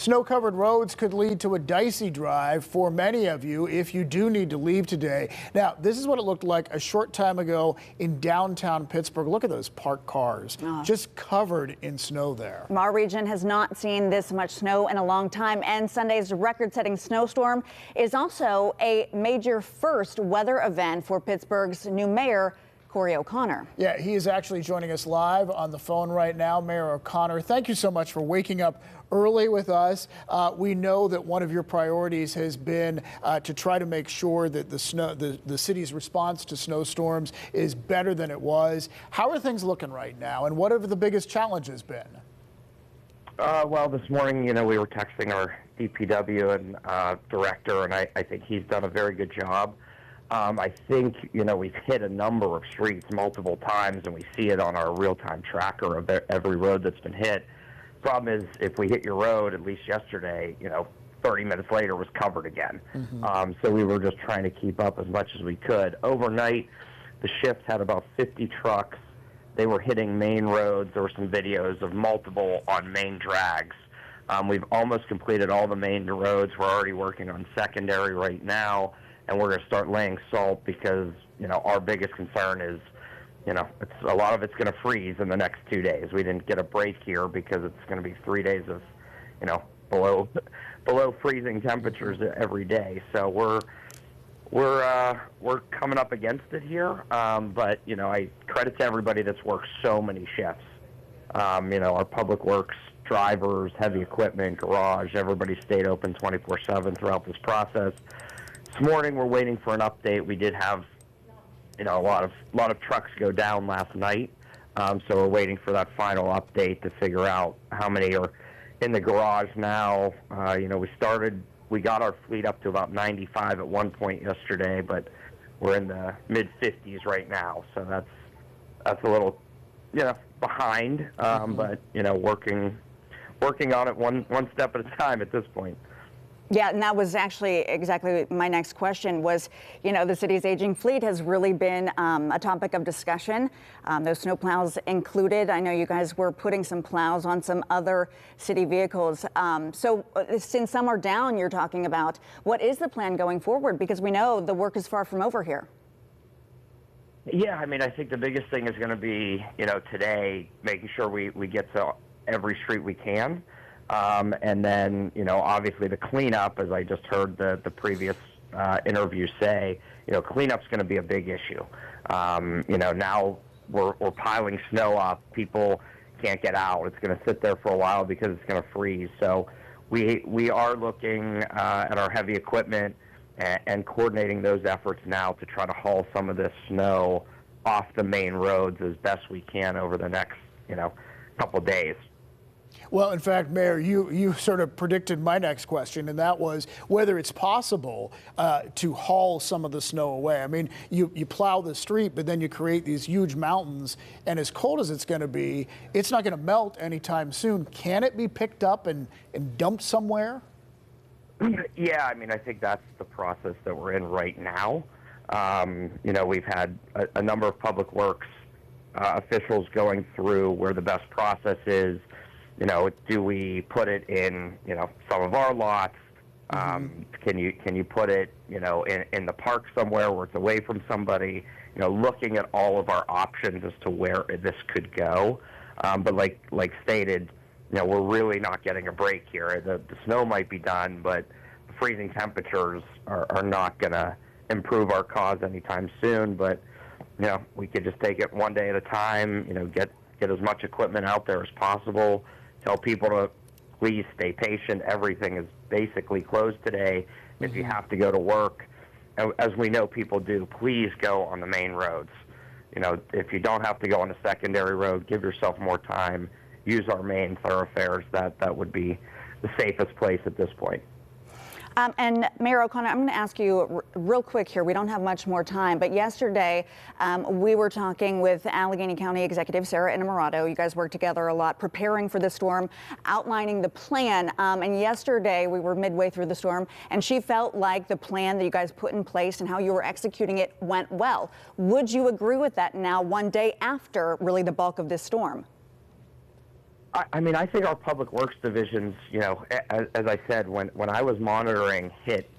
Snow-covered roads could lead to a dicey drive for many of you if you do need to leave today. Now, this is what it looked like a short time ago in downtown Pittsburgh. Look at those parked cars, just covered in snow there. Our region has not seen this much snow in a long time, and Sunday's record-setting snowstorm is also a major first weather event for Pittsburgh's new mayor, Corey O'Connor. Yeah, he is actually joining us live on the phone right now. Mayor O'Connor, thank you so much for waking up early with us. We know that one of your priorities has been to try to make sure that the city's response to snowstorms is better than it was. How are things looking right now, and what have the biggest challenges been? Well, this morning, we were texting our DPW and director, and I think he's done a very good job. I think, we've hit a number of streets multiple times, and we see it on our real-time tracker of every road that's been hit. Problem is, if we hit your road, at least yesterday, 30 minutes later was covered again. So we were just trying to keep up as much as we could. Overnight, the shift had about 50 trucks. They were hitting main roads. There were some videos of multiple on main drags. We've almost completed all the main roads. We're already working on secondary right now. And we're going to start laying salt because, our biggest concern is, a lot of it's going to freeze in the next 2 days. We didn't get a break here because it's going to be 3 days of, below freezing temperatures every day. So we're coming up against it here. But, I credit to everybody that's worked so many shifts. Our public works drivers, heavy equipment, garage, everybody stayed open 24/7 throughout this process. This morning, we're waiting for an update. We did have, a lot of trucks go down last night, so we're waiting for that final update to figure out how many are in the garage now. We got our fleet up to about 95 at one point yesterday, but we're in the mid-50s right now, so that's a little, behind, but working on it one step at a time at this point. Yeah, and that was actually exactly my next question was, the city's aging fleet has really been a topic of discussion. Those snow plows included. I know you guys were putting some plows on some other city vehicles. So since some are down, you're talking about, what is the plan going forward? Because we know the work is far from over here. Yeah, I think the biggest thing is going to be, today, making sure we get to every street we can. And then, obviously the cleanup, as I just heard the previous interview say, cleanup's going to be a big issue. Now we're piling snow up. People can't get out. It's going to sit there for a while because it's going to freeze. So we are looking at our heavy equipment and coordinating those efforts now to try to haul some of this snow off the main roads as best we can over the next, couple days. Well, in fact, Mayor, you sort of predicted my next question, and that was whether it's possible to haul some of the snow away. You plow the street, but then you create these huge mountains, and as cold as it's going to be, it's not going to melt anytime soon. Can it be picked up and dumped somewhere? Yeah, I think that's the process that we're in right now. We've had a number of public works officials going through where the best process is. Do we put it in, some of our lots? Can you put it, in the park somewhere where it's away from somebody? Looking at all of our options as to where this could go. But like stated, we're really not getting a break here. The snow might be done, but the freezing temperatures are not going to improve our cause anytime soon. But, we could just take it one day at a time, get as much equipment out there as possible. Tell people to please stay patient. Everything is basically closed today. If you have to go to work, as we know people do, please go on the main roads. If you don't have to go on a secondary road, give yourself more time. Use our main thoroughfares. That would be the safest place at this point. And Mayor O'Connor, I'm going to ask you real quick here. We don't have much more time, but yesterday we were talking with Allegheny County Executive Sarah Innamorato. You guys worked together a lot preparing for the storm, outlining the plan. And yesterday we were midway through the storm, and she felt like the plan that you guys put in place and how you were executing it went well. Would you agree with that now, one day after really the bulk of this storm? I mean, I think our public works divisions, you know, as I said, when I was monitoring, hit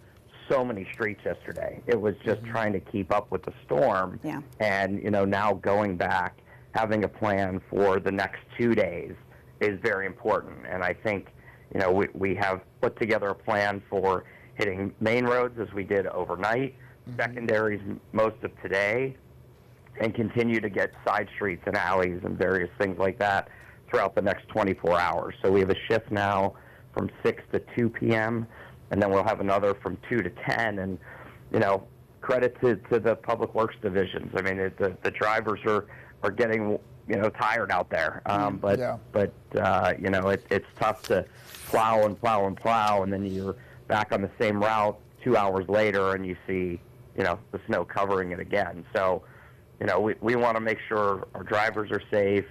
so many streets yesterday. It was just trying to keep up with the storm. Yeah. And, you know, now going back, having a plan for the next 2 days is very important. And I think, you know, we have put together a plan for hitting main roads as we did overnight, secondaries most of today, and continue to get side streets and alleys and various things like that throughout the next 24 hours. So we have a shift now from 6 to 2 p.m., and then we'll have another from 2 to 10. And, you know, credit to the public works divisions. I mean, the drivers are getting, you know, tired out there. But you know, it's tough to plow and plow and plow, and then you're back on the same route 2 hours later, and you see, you know, the snow covering it again. So, you know, we want to make sure our drivers are safe,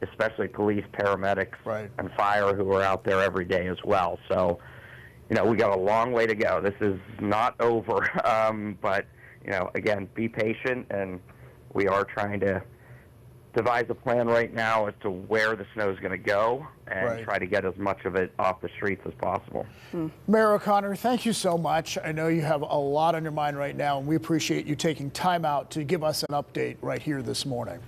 especially police, paramedics, and fire, who are out there every day as well. So, you know, we got a long way to go. This is not over, but, you know, again, be patient, and we are trying to devise a plan right now as to where the snow is going to go and try to get as much of it off the streets as possible. Mayor O'Connor, thank you so much. I know you have a lot on your mind right now, and we appreciate you taking time out to give us an update right here this morning.